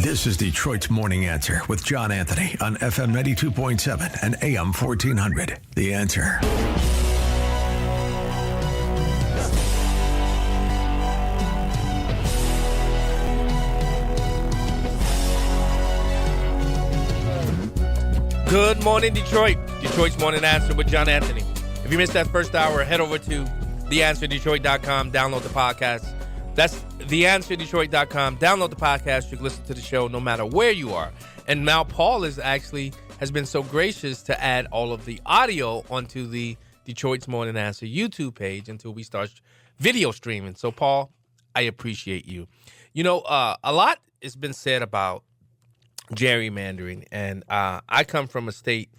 This is Detroit's Morning Answer with John Anthony on FM 92.7 and AM 1400. The Answer. Good morning, Detroit. Detroit's Morning Answer with John Anthony. If you missed that first hour, head over to theanswerdetroit.com, download the podcast. That's theanswerdetroit.com. Download the podcast. You can listen to the show no matter where you are. And now Paul has been so gracious to add all of the audio onto the Detroit's Morning Answer YouTube page until we start video streaming. So, Paul, I appreciate you. You know, a lot has been said about gerrymandering, and I come from a state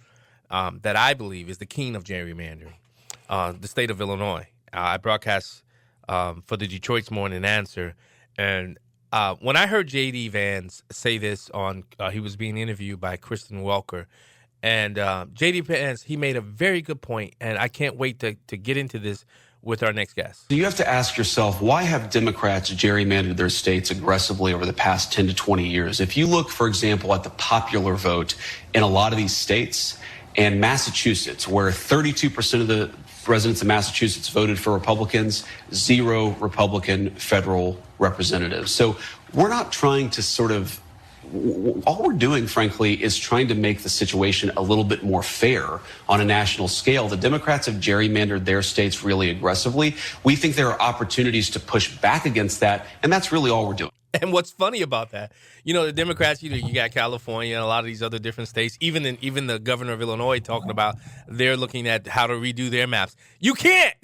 that I believe is the king of gerrymandering, the state of Illinois. I broadcast for the Detroit's Morning Answer, and when I heard J.D. Vance say this on, he was being interviewed by Kristen Welker, and J.D. Vance, he made a very good point, and I can't wait to get into this with our next guest. You have to ask yourself, why have Democrats gerrymandered their states aggressively over the past 10 to 20 years? If you look, for example, at the popular vote in a lot of these states, and Massachusetts, where 32% of the residents of Massachusetts voted for Republicans, 0 Republican federal representatives. So we're not trying to all we're doing, frankly, is trying to make the situation a little bit more fair on a national scale. The Democrats have gerrymandered their states really aggressively. We think there are opportunities to push back against that, and that's really all we're doing. And what's funny about that, the Democrats, you got California and a lot of these other different states, even the governor of Illinois talking about they're looking at how to redo their maps. You can't.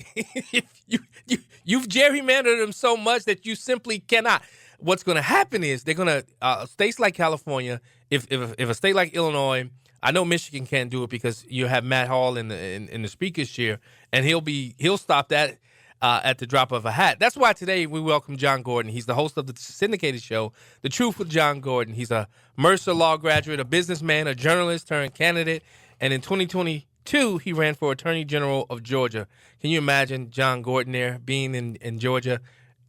You've gerrymandered them so much that you simply cannot. What's going to happen is they're going to states like California, if a state like Illinois, I know Michigan can't do it because you have Matt Hall in the speaker's chair, and he'll stop that at the drop of a hat. That's why today we welcome John Gordon. He's the host of the syndicated show, The Truth with John Gordon. He's a Mercer Law graduate, a businessman, a journalist turned candidate, and in 2022 he ran for Attorney General of Georgia. Can you imagine John Gordon there being in Georgia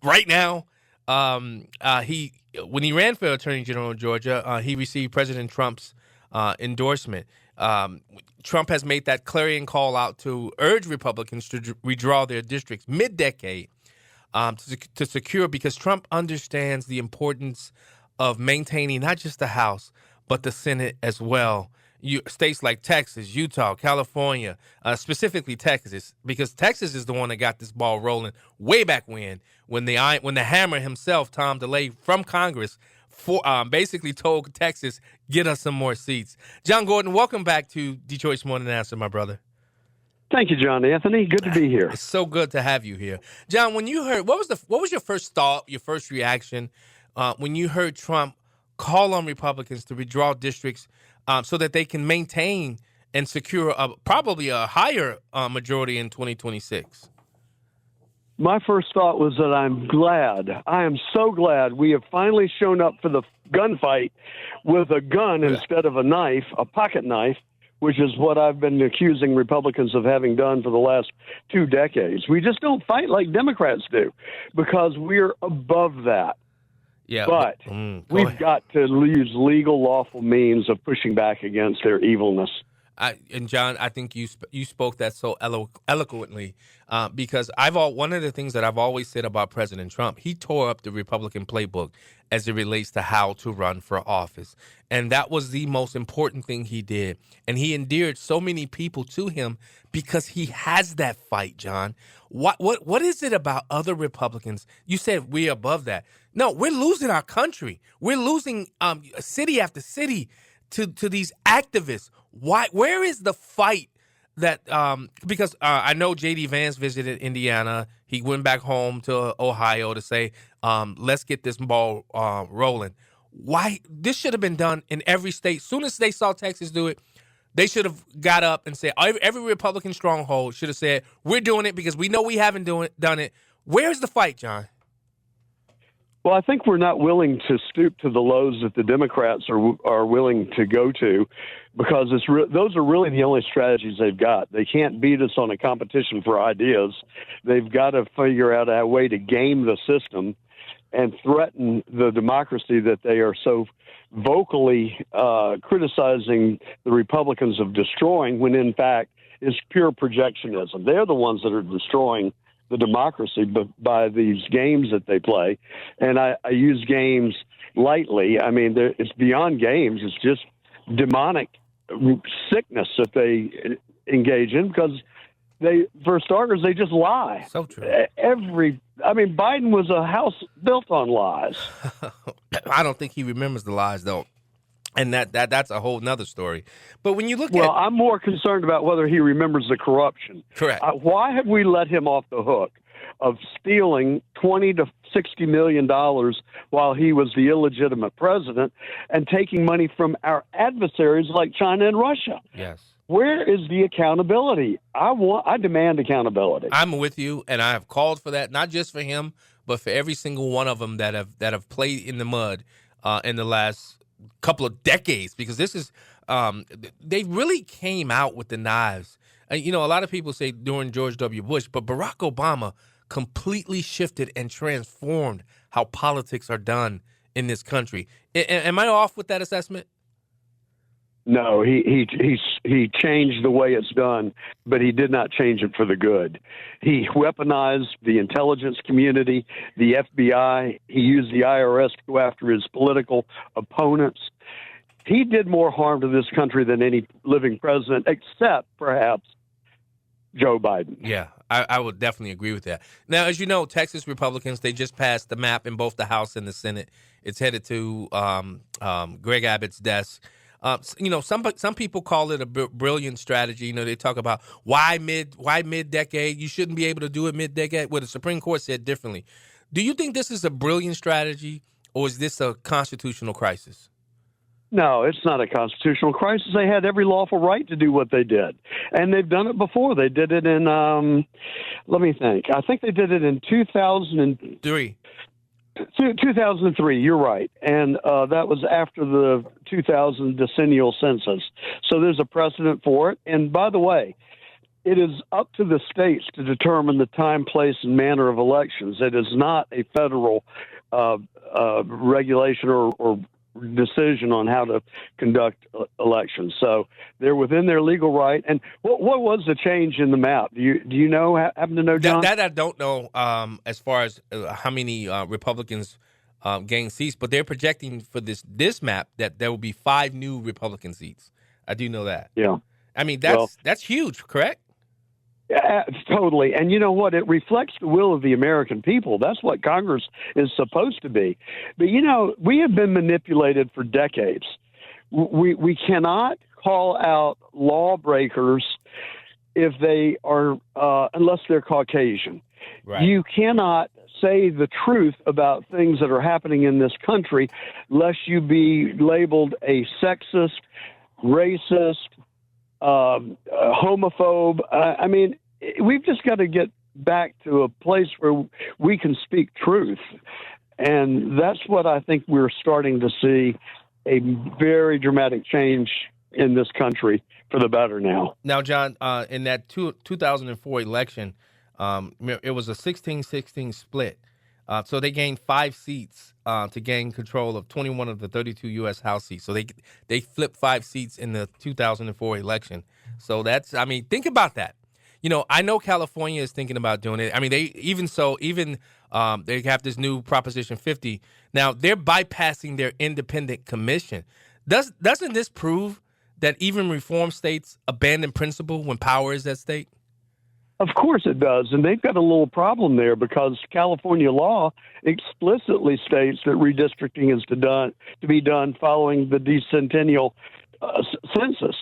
right now? When he ran for Attorney General of Georgia, he received President Trump's endorsement. Trump has made that clarion call out to urge Republicans to redraw their districts mid-decade to secure, because Trump understands the importance of maintaining not just the House, but the Senate as well. States like Texas, Utah, California, specifically Texas, because Texas is the one that got this ball rolling way back when the hammer himself, Tom DeLay, from Congress, basically told Texas, get us some more seats. John Gordon, welcome back to Detroit's Morning Answer, my brother. Thank you, John Anthony. Good to be here. It's so good to have you here. John, when you heard, what was your first thought, your first reaction when you heard Trump call on Republicans to redraw districts so that they can maintain and secure probably a higher majority in 2026? My first thought was that I am so glad we have finally shown up for the gunfight with a gun instead of a knife, a pocket knife, which is what I've been accusing Republicans of having done for the last 2 decades. We just don't fight like Democrats do because we're above that. Yeah, but we've got to use legal, lawful means of pushing back against their evilness. And John, I think you spoke that so eloquently because one of the things that I've always said about President Trump, he tore up the Republican playbook as it relates to how to run for office, and that was the most important thing he did. And he endeared so many people to him because he has that fight, John. What is it about other Republicans? You said we're above that. No, we're losing our country. We're losing city after city to these activists. Why? Where is the fight that? Because I know J.D. Vance visited Indiana. He went back home to Ohio to say, "Let's get this ball rolling." Why? This should have been done in every state. Soon as they saw Texas do it, they should have got up and said, every Republican stronghold should have said, "We're doing it because we know we haven't done it." Where's the fight, John? Well, I think we're not willing to stoop to the lows that the Democrats are willing to go to, because those are really the only strategies they've got. They can't beat us on a competition for ideas. They've got to figure out a way to game the system and threaten the democracy that they are so vocally criticizing the Republicans of destroying, when in fact it's pure projectionism. They're the ones that are destroying the democracy by these games that they play. And I use games lightly. I mean, it's beyond games. It's just demonic sickness that they engage in, because for starters, they just lie. So true. Biden was a house built on lies. I don't think he remembers the lies, though. And that's a whole nother story. But when you look Well, I'm more concerned about whether he remembers the corruption. Correct. Why have we let him off the hook of stealing $20 to $60 million while he was the illegitimate president, and taking money from our adversaries like China and Russia? Yes. Where is the accountability? I demand accountability. I'm with you, and I have called for that, not just for him, but for every single one of them that have played in the mud in the last couple of decades, because this is they really came out with the knives. A lot of people say during George W. Bush, but Barack Obama completely shifted and transformed how politics are done in this country. Am I off with that assessment? No, he changed the way it's done, but he did not change it for the good. He weaponized the intelligence community, the FBI. He used the IRS to go after his political opponents. He did more harm to this country than any living president, except perhaps Joe Biden. Yeah, I would definitely agree with that. Now, as you know, Texas Republicans, they just passed the map in both the House and the Senate. It's headed to Greg Abbott's desk. Some people call it a brilliant strategy. They talk about why mid-decade? You shouldn't be able to do it mid-decade. Well, the Supreme Court said differently. Do you think this is a brilliant strategy, or is this a constitutional crisis? No, it's not a constitutional crisis. They had every lawful right to do what they did. And they've done it before. They did it in, let me think. I think they did it in 2003. 2003, you're right. And that was after the 2000 decennial census. So there's a precedent for it. And by the way, it is up to the states to determine the time, place, and manner of elections. It is not a federal regulation or decision on how to conduct elections. So they're within their legal right. And what was the change in the map? Do you know? Happen to know, John? That I don't know as far as how many Republicans gain seats, but they're projecting for this map that there will be 5 new Republican seats. I do know that. Yeah. I mean, that's huge, correct? Totally. And you know what? It reflects the will of the American people. That's what Congress is supposed to be. But, we have been manipulated for decades. We cannot call out lawbreakers if they are, unless they're Caucasian. Right. You cannot say the truth about things that are happening in this country lest you be labeled a sexist, racist, homophobe. We've just got to get back to a place where we can speak truth. And that's what I think we're starting to see, a very dramatic change in this country for the better now. Now, John, in that 2004 election, it was a 16-16 split. So they gained 5 seats to gain control of 21 of the 32 U.S. House seats. So they flipped 5 seats in the 2004 election. So think about that. I know California is thinking about doing it. I mean, they have this new Proposition 50. Now, they're bypassing their independent commission. Doesn't this prove that even reform states abandon principle when power is at stake? Of course it does, and they've got a little problem there because California law explicitly states that redistricting is to be done following the decennial census.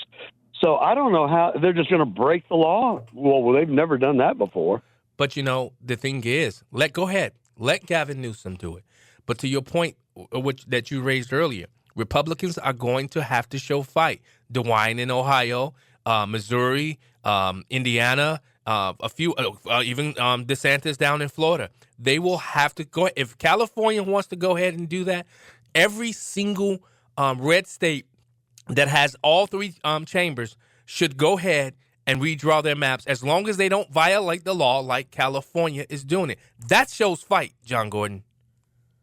So I don't know how they're just going to break the law. Well, they've never done that before. But, the thing is, go ahead. Let Gavin Newsom do it. But to your point, that you raised earlier, Republicans are going to have to show fight. DeWine in Ohio, Missouri, Indiana, a few, even DeSantis down in Florida. They will have to go. If California wants to go ahead and do that, every single red state that has all 3 chambers should go ahead and redraw their maps as long as they don't violate the law like California is doing it. That shows fight, John Gordon.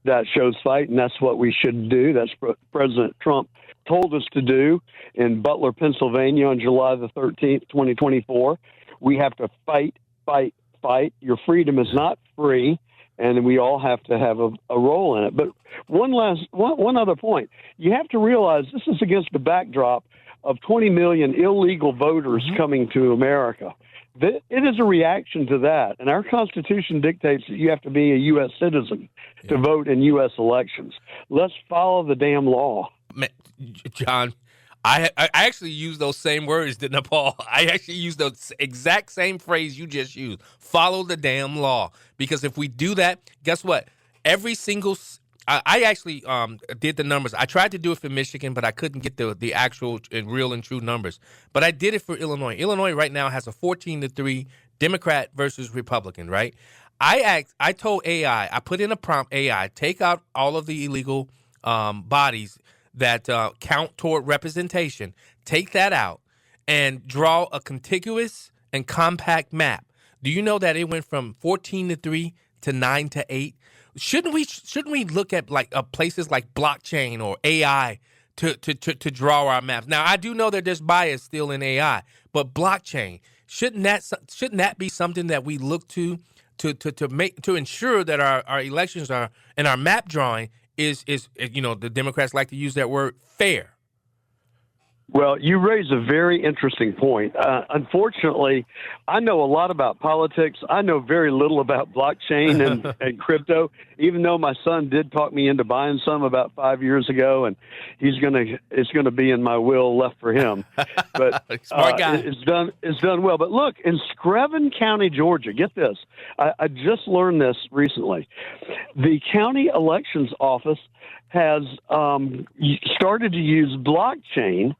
that shows fight, and that's what we should do. That's what President Trump told us to do in Butler, Pennsylvania on July the 13th, 2024. We have to fight, fight, fight. Your freedom is not free, and we all have to have a role in it. But one other point. You have to realize this is against the backdrop of 20 million illegal voters coming to America. It is a reaction to that, and our Constitution dictates that you have to be a U.S. citizen to vote in U.S. elections. Let's follow the damn law. Man, John, I actually use those same words, didn't I, Paul? I actually use the exact same phrase you just used. Follow the damn law. Because if we do that, guess what? Every single I actually did the numbers. I tried to do it for Michigan, but I couldn't get the actual and real and true numbers. But I did it for Illinois. Illinois right now has a 14-3 Democrat versus Republican, right? I told AI, I put in a prompt, AI, take out all of the illegal bodies that count toward representation, take that out, and draw a contiguous and compact map. Do you know that it went from 14-3 to 9-8? Shouldn't we look at like places like blockchain or AI to draw our maps? Now I do know that there's bias still in AI, but blockchain shouldn't that be something that we look to ensure that our elections are and our map drawing is the Democrats like to use that word fair. Well, you raise a very interesting point. Unfortunately, I know a lot about politics. I know very little about blockchain and crypto, even though my son did talk me into buying some about 5 years ago, and it's going to be in my will left for him. But smart guy. It's done well. But look, in Screven County, Georgia, get this. I just learned this recently. The county elections office has started to use blockchain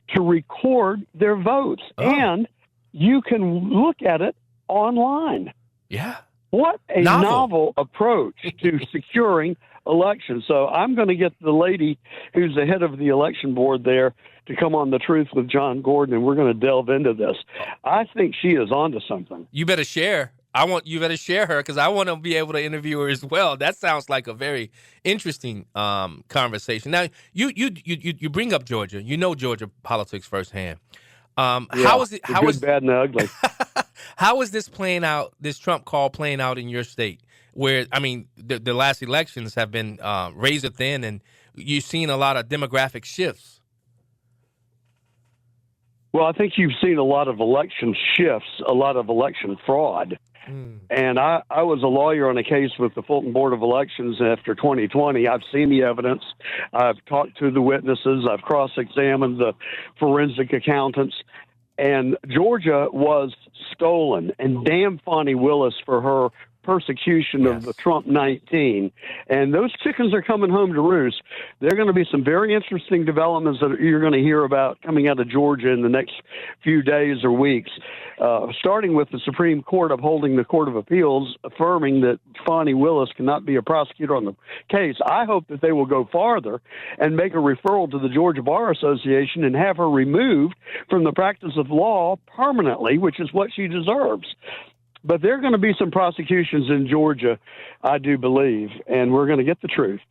to record their votes, and you can look at it online. Yeah. What a novel approach to securing elections. So I'm going to get the lady who's the head of the election board there to come on The Truth with John Gordon, and we're going to delve into this. I think she is onto something. You better share. You better share her because I want to be able to interview her as well. That sounds like a very interesting conversation. Now, you bring up Georgia. You know Georgia politics firsthand. How is it? How good, is bad, and ugly? How is this playing out? This Trump call playing out in your state? Where I mean, the last elections have been razor thin, and you've seen a lot of demographic shifts. Well, I think you've seen a lot of election shifts, a lot of election fraud. And I was a lawyer on a case with the Fulton Board of Elections after 2020. I've seen the evidence. I've talked to the witnesses. I've cross-examined the forensic accountants. And Georgia was stolen. And damn Fani Willis for her persecution of the Trump 19. And those chickens are coming home to roost. There are going to be some very interesting developments that you're going to hear about coming out of Georgia in the next few days or weeks, starting with the Supreme Court upholding the Court of Appeals, affirming that Fani Willis cannot be a prosecutor on the case. I hope that they will go farther and make a referral to the Georgia Bar Association and have her removed from the practice of law permanently, which is what she deserves. But there are going to be some prosecutions in Georgia, I do believe, and we're going to get the truth.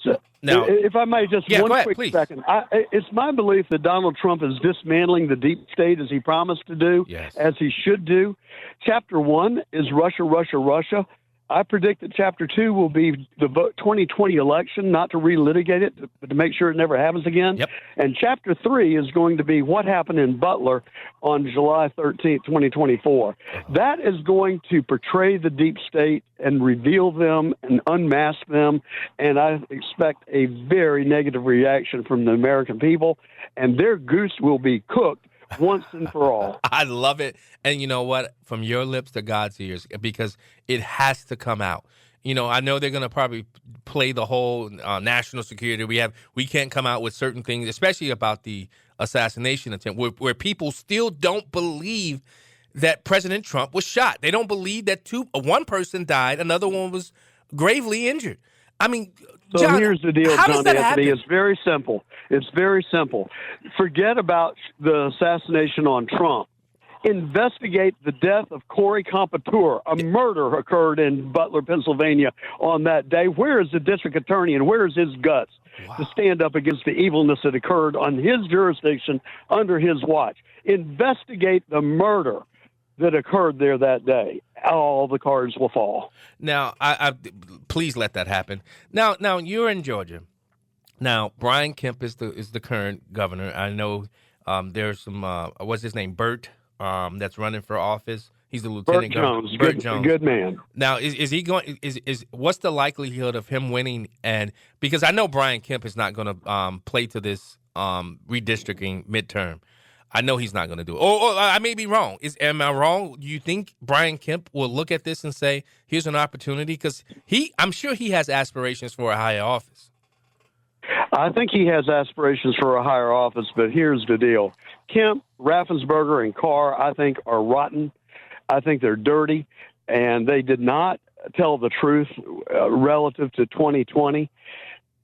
So, now, if I may, just one quick second. It's my belief that Donald Trump is dismantling the deep state as he promised to do, as he should do. Chapter 1 is Russia, Russia, Russia. I predict that Chapter 2 will be the 2020 election, not to relitigate it, but to make sure it never happens again. Yep. And Chapter 3 is going to be what happened in Butler on July 13th, 2024. That is going to portray the deep state and reveal them and unmask them, and I expect a very negative reaction from the American people, and their goose will be cooked once and for all. I love it. And you know what? From your lips to God's ears, because it has to come out. You know, I know they're going to probably play the whole national security. We can't come out with certain things, especially about the assassination attempt, where people still don't believe that President Trump was shot. They don't believe that one person died, another one was gravely injured. I mean, so John, here's the deal, John Anthony. Happen? It's very simple. It's very simple. Forget about the assassination on Trump. Investigate the death of Corey Compouture. A murder occurred in Butler, Pennsylvania on that day. Where is the district attorney and where is his guts to stand up against the evilness that occurred on his jurisdiction under his watch? Investigate the murder that occurred there that day. All the cards will fall. Now, I please let that happen. Now, you're in Georgia. Now, Brian Kemp is the current governor. I know there's some what's his name, Burt, that's running for office. He's the lieutenant governor. Burt Jones, good man. Now, is he going? Is what's the likelihood of him winning? And because I know Brian Kemp is not going to play to this redistricting midterm. I know he's not going to do it. Or I may be wrong. Am I wrong? Do you think Brian Kemp will look at this and say, "Here's an opportunity"? Because I'm sure he has aspirations for a higher office. I think he has aspirations for a higher office, but here's the deal. Kemp, Raffensperger, and Carr, I think, are rotten. I think they're dirty, and they did not tell the truth relative to 2020.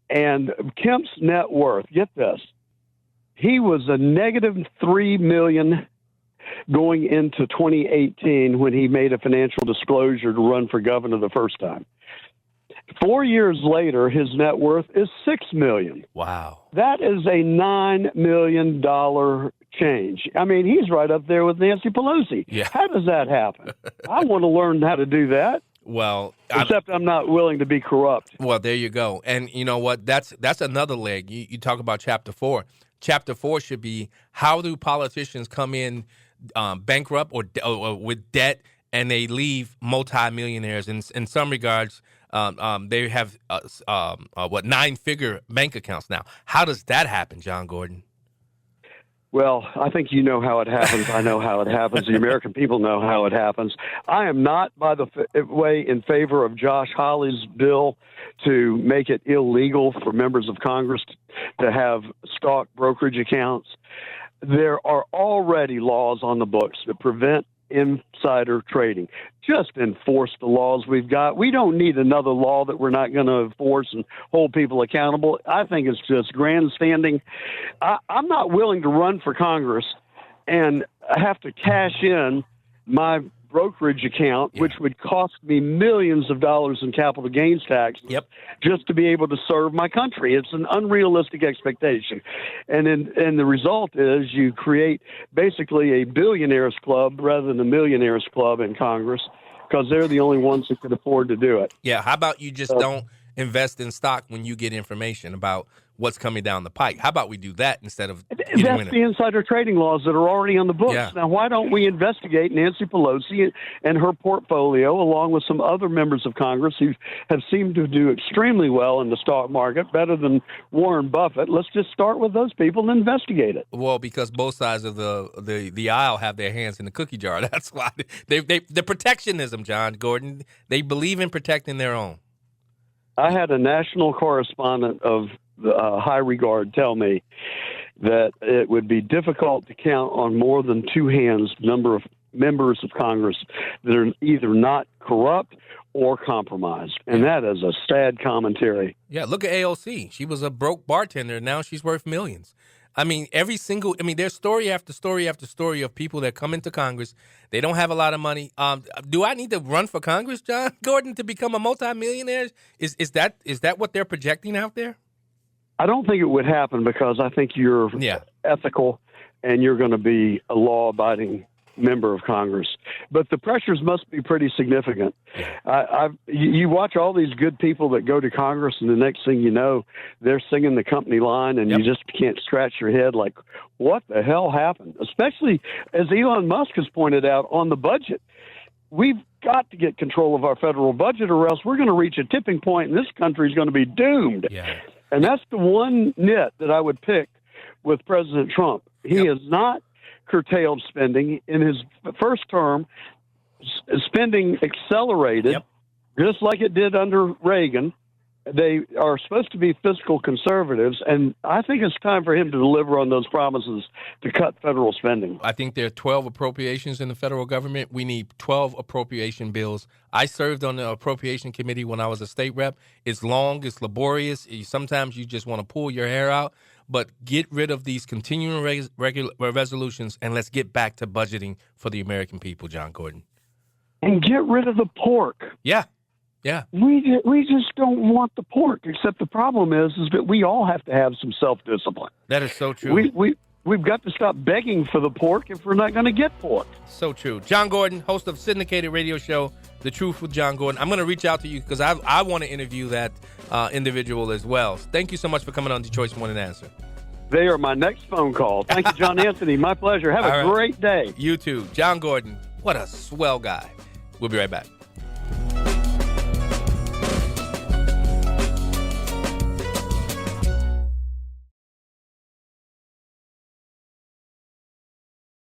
And Kemp's net worth, get this, he was a negative $3 million going into 2018 when he made a financial disclosure to run for governor the first time. 4 years later, his net worth is $6 million. Wow. That is a $9 million change. I mean, he's right up there with Nancy Pelosi. Yeah. How does that happen? I want to learn how to do that. Well, except I'm not willing to be corrupt. Well, there you go. And you know what? That's another leg. You talk about Chapter 4. Chapter 4 should be, how do politicians come in bankrupt or with debt and they leave multimillionaires? In some regards, they have 9-figure bank accounts now. How does that happen, John Gordon? Well, I think you know how it happens. I know how it happens. The American people know how it happens. I am not, by the way, in favor of Josh Hawley's bill to make it illegal for members of Congress to have stock brokerage accounts. There are already laws on the books that prevent insider trading. Just enforce the laws we've got. We don't need another law that we're not going to enforce and hold people accountable. I think it's just grandstanding. I'm not willing to run for Congress and have to cash in my brokerage account, which would cost me millions of dollars in capital gains tax just to be able to serve my country. It's an unrealistic expectation. And the result is you create basically a billionaires club rather than a millionaires club in Congress because they're the only ones that can afford to do it. Yeah, how about you just don't invest in stock when you get information about what's coming down the pike? How about we do that instead of That's the insider trading laws that are already on the books. Yeah. Now, why don't we investigate Nancy Pelosi and her portfolio, along with some other members of Congress who have seemed to do extremely well in the stock market, better than Warren Buffett? Let's just start with those people and investigate it. Well, because both sides of the aisle have their hands in the cookie jar. That's why the protectionism, John Gordon, they believe in protecting their own. I had a national correspondent of high regard tell me that it would be difficult to count on more than two hands the number of members of Congress that are either not corrupt or compromised. And that is a sad commentary. Yeah, look at AOC. She was a broke bartender. Now she's worth millions. I mean, there's story after story after story of people that come into Congress. They don't have a lot of money. Do I need to run for Congress, John Gordon, to become a multimillionaire? Is that what they're projecting out there? I don't think it would happen because I think you're ethical and you're going to be a law-abiding member of Congress. But the pressures must be pretty significant. You watch all these good people that go to Congress, and the next thing you know, they're singing the company line, and you just can't scratch your head like, what the hell happened? Especially, as Elon Musk has pointed out, on the budget. We've got to get control of our federal budget, or else we're going to reach a tipping point, and this country is going to be doomed. Yeah. And that's the one nit that I would pick with President Trump. He has not curtailed spending. In his first term, spending accelerated, just like it did under Reagan. They are supposed to be fiscal conservatives, and I think it's time for him to deliver on those promises to cut federal spending. I think there are 12 appropriations in the federal government. We need 12 appropriation bills. I served on the appropriation committee when I was a state rep. It's long, it's laborious. Sometimes you just want to pull your hair out. but get rid of these continuing resolutions and let's get back to budgeting for the American people, John Gordon. And get rid of the pork. Yeah. Yeah. We just don't want the pork, except the problem is that we all have to have some self-discipline. That is so true. We've got to stop begging for the pork if we're not going to get pork. So true. John Gordon, host of syndicated radio show, The Truth with John Gordon. I'm going to reach out to you because I want to interview that individual as well. Thank you so much for coming on Detroit's Morning Answer. They are my next phone call. Thank you, John Anthony. My pleasure. Have a great day. You too. John Gordon, what a swell guy. We'll be right back.